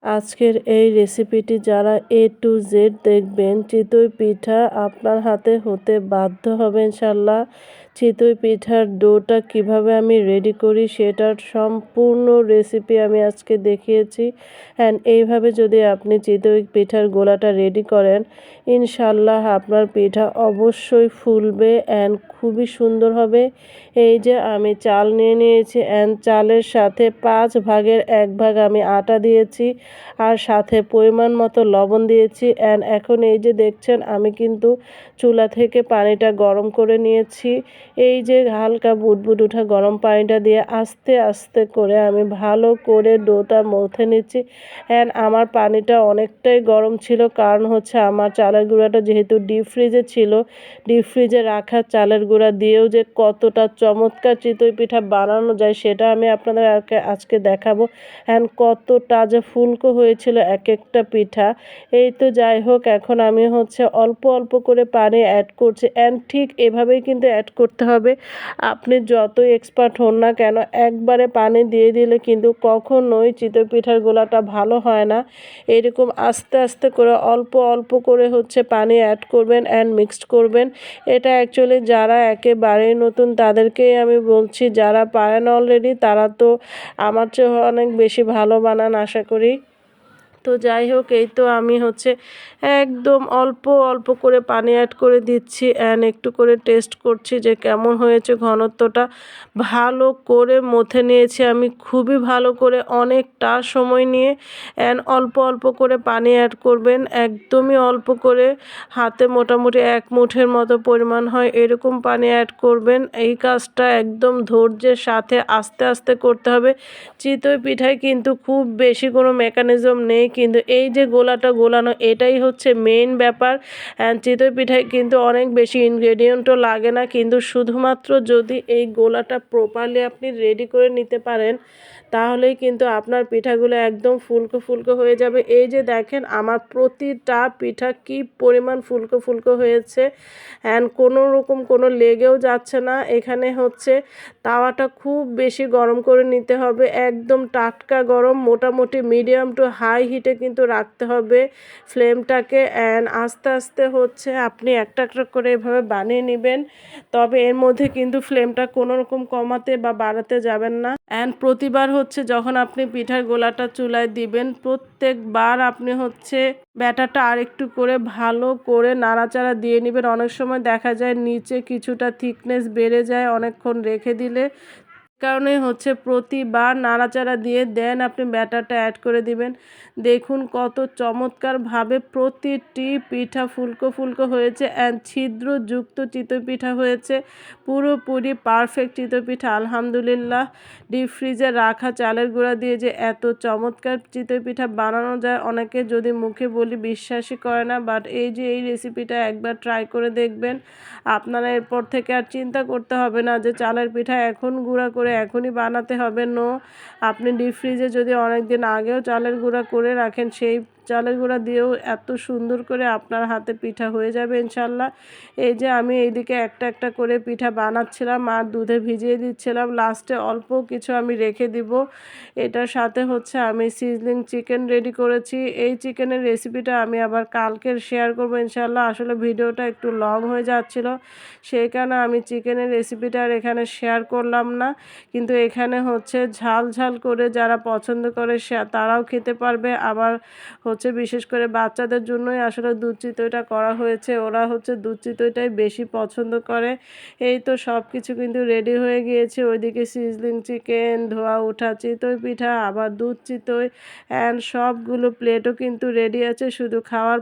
আজকের এই রেসিপিটি যারা A to Z দেখবেন, চিতই পিঠা আপনার হাতে হতে বাধ্য হবে ইনশাল্লাহ। চিতই পিঠার ডোটা কিভাবে আমি রেডি করি সেটার সম্পূর্ণ রেসিপি আমি আজকে দেখিয়েছি। অ্যান্ড এইভাবে যদি আপনি চিতই পিঠার গোলাটা রেডি করেন, ইনশাল্লাহ আপনার পিঠা অবশ্যই ফুলবে অ্যান্ড খুবই সুন্দর হবে। এই যে আমি চাল নিয়ে নিয়েছি অ্যান্ড চালের সাথে 5 ভাগের 1 ভাগ আমি আটা দিয়েছি, আর সাথে পরিমাণ মতো লবণ দিয়েছি। অ্যান্ড এখন এই যে দেখছেন আমি কিন্তু চুলা থেকে পানিটা গরম করে নিয়েছি। এই যে হালকা বুদবুদ ওঠা গরম পানিটা দিয়ে আস্তে আস্তে করে আমি ভালো করে ডোটা মথে নিচ্ছি। অ্যান্ড আমার পানিটা অনেকটাই গরম ছিল, কারণ হচ্ছে আমার চালের গুঁড়াটা যেহেতু ডিপ ফ্রিজে ছিল, ডিপ ফ্রিজে রাখা চালের গুঁড়া দিয়েও যে কতটা চমৎকার চিতই পিঠা বানানো যায় সেটা আমি আপনাদের আজকে দেখাবো। অ্যান্ড কতটা যে ফুলকো হয়েছিল এক একটা পিঠা। এই তো যাই হোক, এখন আমি হচ্ছে অল্প অল্প করে পানি অ্যাড করছি। অ্যান্ড ঠিক এভাবেই কিন্তু অ্যাড করতে হবে। আপনি যতই এক্সপার্ট হন না কেন, একবারে পানি দিয়ে দিলে কিন্তু কখনোই চিতই পিঠার গোলাটা ভালো হয় না। এরকম আস্তে আস্তে করে অল্প অল্প করে হচ্ছে পানি অ্যাড করবেন অ্যান্ড মিক্সড করবেন। এটা অ্যাকচুয়ালি যারা একেবারেই নতুন তাদেরকেই আমি বলছি, যারা পারেন অলরেডি তারা তো আমার চেয়ে অনেক বেশি ভালো বানান আশা করি। তো যাই হোক, এই তো আমি হচ্ছে একদম অল্প অল্প করে পানি অ্যাড করে দিচ্ছি অ্যান্ড একটু করে টেস্ট করছি যে কেমন হয়েছে ঘনত্বটা। ভালো করে মথে নিয়েছি আমি খুবই ভালো করে, অনেকটা সময় নিয়ে। অ্যান্ড অল্প অল্প করে পানি অ্যাড করবেন, একদমই অল্প করে, হাতে মোটামুটি 1 মুঠের মতো পরিমাণ হয় এরকম পানি অ্যাড করবেন। এই কাজটা একদম ধৈর্যের সাথে আস্তে আস্তে করতে হবে। চিতই পিঠায় কিন্তু খুব বেশি কোনো মেকানিজম নেই, কিন্তু এই যে গোলাটা গোলানো এটাই হচ্ছে মেইন ব্যাপার। অ্যান্ড চিতই পিঠায় কিন্তু অনেক বেশি ইনগ্রেডিয়েন্টও লাগে না, কিন্তু শুধুমাত্র যদি এই গোলাটা প্রপারলি আপনি রেডি করে নিতে পারেন তাহলেই কিন্তু আপনার পিঠাগুলো একদম ফুলকো ফুলকো হয়ে যাবে। এই যে দেখেন আমার প্রতিটা পিঠা কি পরিমাণ ফুলকো ফুলকো হয়েছে অ্যান্ড কোনো রকম কোনো লেগেও যাচ্ছে না। এখানে হচ্ছে তাওয়াটা খুব বেশি গরম করে নিতে হবে, একদম টাটকা গরম, মোটামুটি মিডিয়াম টু হাই হিটে কিন্তু রাখতে হবে ফ্লেমটাকে। অ্যান্ড আস্তে আস্তে হচ্ছে আপনি একটা একটা করে এভাবে বানিয়ে নেবেন। তবে এর মধ্যে কিন্তু ফ্লেমটা কোনো রকম কমাতে বা বাড়াতে যাবেন না। অ্যান্ড প্রতিবার হচ্ছে যখন আপনি পিঠার গোলাটা চুলায় দিবেন, প্রত্যেকবার আপনি হচ্ছে ব্যাটারটা আরেকটু করে ভালো করে নাড়াচাড়া দিয়ে নেবেন। অনেক সময় দেখা যায় নিচে কিছুটা থিকনেস বেড়ে যায় অনেকক্ষণ রেখে দিলে, কারণে হচ্ছে প্রতিবার নাড়াচাড়া দিয়ে দেন আপনি ব্যাটারটা অ্যাড করে দিবেন। দেখুন কত চমৎকারভাবে প্রতিটি পিঠা ফুলকো ফুলকো হয়েছে অ্যান্ড ছিদ্রযুক্ত চিতই পিঠা হয়েছে, পুরোপুরি পারফেক্ট চিতই পিঠা আলহামদুলিল্লাহ। ডিপ ফ্রিজে রাখা চালের গুঁড়া দিয়ে যে এত চমৎকার চিতই পিঠা বানানো যায়, অনেকে যদি মুখে বলি বিশ্বাসই করে না। বাট এই যে এই রেসিপিটা একবার ট্রাই করে দেখবেন, আপনারা এরপর থেকে আর চিন্তা করতে হবে না যে চালের পিঠা এখন গুঁড়া করে এখনই বানাতে হবে। নো, আপনি ডিপ ফ্রিজে যদি অনেক দিন আগেও চালের গুঁড়া করে রাখেন, সেই চালের গুঁড়া দিয়েও এত সুন্দর করে আপনার হাতে পিঠা হয়ে যাবে ইনশাল্লাহ। এই যে আমি এইদিকে একটা একটা করে পিঠা বানাচ্ছিলাম আর দুধে ভিজিয়ে দিচ্ছিলাম, লাস্টে অল্প কিছু আমি রেখে দিব। এটার সাথে হচ্ছে আমি সিজলিং চিকেন রেডি করেছি। এই চিকেনের রেসিপিটা আমি আবার কালকের শেয়ার করবো ইনশাল্লাহ। আসলে ভিডিওটা একটু লং হয়ে যাচ্ছিল, সেই কারণে আমি চিকেনের রেসিপিটা আর এখানে শেয়ার করলাম না। কিন্তু এখানে হচ্ছে ঝাল ঝাল করে যারা পছন্দ করে তারাও খেতে পারবে। আবার হচ্ছে বিশেষ করে বাচ্চাদের জন্যই আসলে দুধ চিতইটা করা হয়েছে, ওরা হচ্ছে দুধ চিতইটাই বেশি পছন্দ করে। এই তো সব কিছু কিন্তু রেডি হয়ে গিয়েছে, ওইদিকে সিজলিং চিকেন, ধোয়া ওঠা চিতই পিঠা, আবার দুধ চিতই অ্যান্ড সবগুলো প্লেটও কিন্তু রেডি আছে, শুধু খাওয়ার